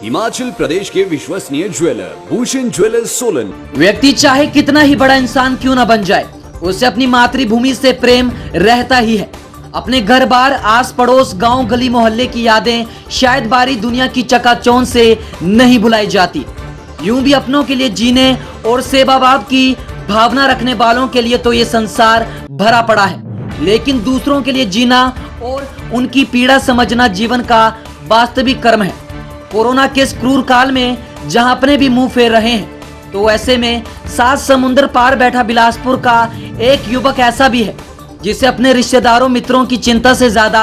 हिमाचल प्रदेश के विश्वसनीय jeweller Bhushan jewellers Solan. व्यक्ति चाहे कितना ही बड़ा इंसान क्यों न बन जाए, उसे अपनी मातृभूमि से प्रेम रहता ही है। अपने घर बार, आस पड़ोस, गांव गली मोहल्ले की यादें शायद बारी दुनिया की चकाचौंध से नहीं भुलाई जाती। यूं भी अपनों के लिए जीने और सेवा भाव की भावना रखने वालों के लिए तो ये संसार भरा पड़ा है, लेकिन दूसरों के लिए जीना और उनकी पीड़ा समझना जीवन का वास्तविक कर्म है। कोरोना के इस क्रूर काल में जहां अपने भी मुंह फेर रहे हैं, तो ऐसे में 7 समुंदर पार बैठा बिलासपुर का एक युवक ऐसा भी है जिसे अपने रिश्तेदारों मित्रों की चिंता से ज्यादा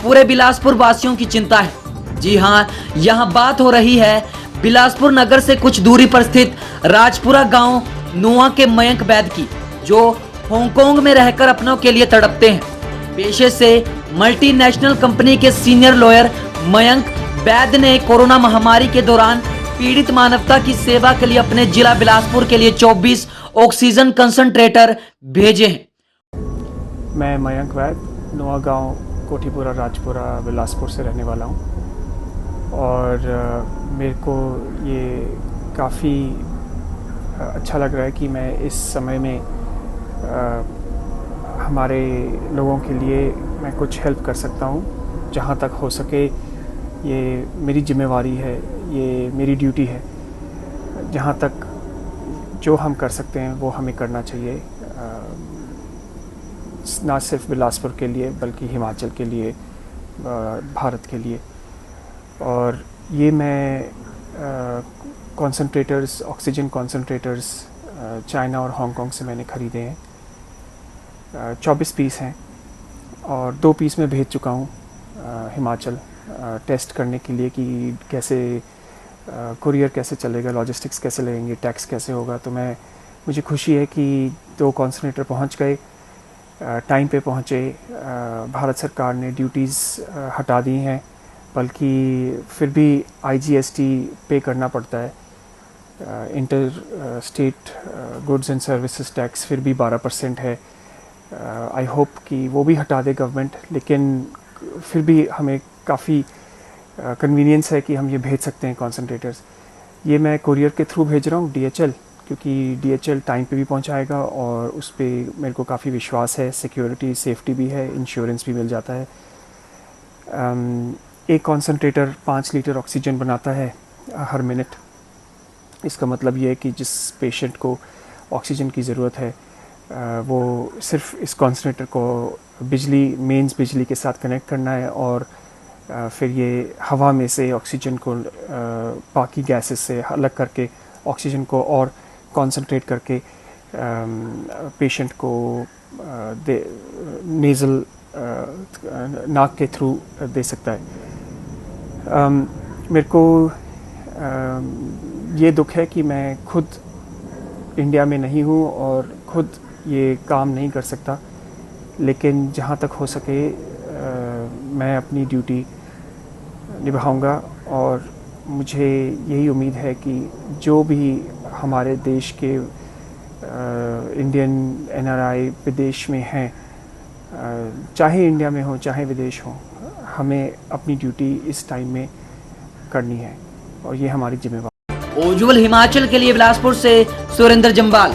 पूरे बिलासपुर वासियों की चिंता है। जी हाँ, यहाँ बात हो रही है बिलासपुर नगर से कुछ दूरी पर स्थित राजपुरा गांव नुआ के मयंक वैद की, जो हांगकांग में रहकर अपनों के लिए तड़पते हैं। पेशे से मल्टीनेशनल कंपनी के सीनियर लॉयर मयंक वैद ने कोरोना महामारी के दौरान पीड़ित मानवता की सेवा के लिए अपने जिला बिलासपुर के लिए 24 ऑक्सीजन कंसंट्रेटर भेजे हैं। मैं मयंक वैद, नुआ गांव, कोठीपुरा, राजपुरा, बिलासपुर से रहने वाला हूं और मेरे को ये काफ़ी अच्छा लग रहा है कि मैं इस समय में हमारे लोगों के लिए मैं कुछ हेल्प कर सकता हूं। जहां तक हो सके ये मेरी जिम्मेवारी है, ये मेरी ड्यूटी है। जहां तक जो हम कर सकते हैं वो हमें करना चाहिए, ना सिर्फ बिलासपुर के लिए बल्कि हिमाचल के लिए, भारत के लिए। और ये मैं कॉन्सनट्रेटर्स, ऑक्सीजन कॉन्सनट्रेटर्स चाइना और हांगकांग से मैंने ख़रीदे हैं। 24 पीस हैं और 2 पीस में भेज चुका हूँ हिमाचल टेस्ट करने के लिए कि कैसे कुरियर कैसे चलेगा, लॉजिस्टिक्स कैसे लगेंगे, टैक्स कैसे होगा। तो मुझे खुशी है कि 2 कॉन्सनट्रेटर पहुँच गए, टाइम पे पहुँचे। भारत सरकार ने ड्यूटीज़ हटा दी हैं, बल्कि फिर भी IGST पे करना पड़ता है। Inter state goods and services tax फिर भी 12% है। आई होप कि वो भी हटा दे गवर्नमेंट, लेकिन फिर भी हमें काफ़ी कन्वीनियंस है कि हम ये भेज सकते हैं कॉन्सनट्रेटर्स। ये मैं कुरियर के थ्रू भेज रहा हूँ, DHL, क्योंकि DHL टाइम पे भी पहुँचाएगा और उस पर मेरे को काफ़ी विश्वास है। सिक्योरिटी, सेफ्टी भी है, इंश्योरेंस भी मिल जाता है। एक कॉन्सनट्रेटर 5 लीटर ऑक्सीजन बनाता है हर मिनट। इसका मतलब ये है कि जिस पेशेंट को ऑक्सीजन की ज़रूरत है वो सिर्फ इस कॉन्सनट्रेटर को मेंस बिजली के साथ कनेक्ट करना है और फिर ये हवा में से ऑक्सीजन को बाकी गैसेस से अलग करके ऑक्सीजन को और कॉन्सनट्रेट करके पेशेंट को नेज़ल नाक के थ्रू दे सकता है। मेरे को ये दुख है कि मैं खुद इंडिया में नहीं हूँ और खुद ये काम नहीं कर सकता, लेकिन जहाँ तक हो सके मैं अपनी ड्यूटी निभाऊंगा। और मुझे यही उम्मीद है कि जो भी हमारे देश के इंडियन NRI विदेश में हैं, चाहे इंडिया में हो चाहे विदेश हो, हमें अपनी ड्यूटी इस टाइम में करनी है और ये हमारी जिम्मेवारी। उज्ज्वल हिमाचल के लिए बिलासपुर से सुरेंद्र जम्बाल।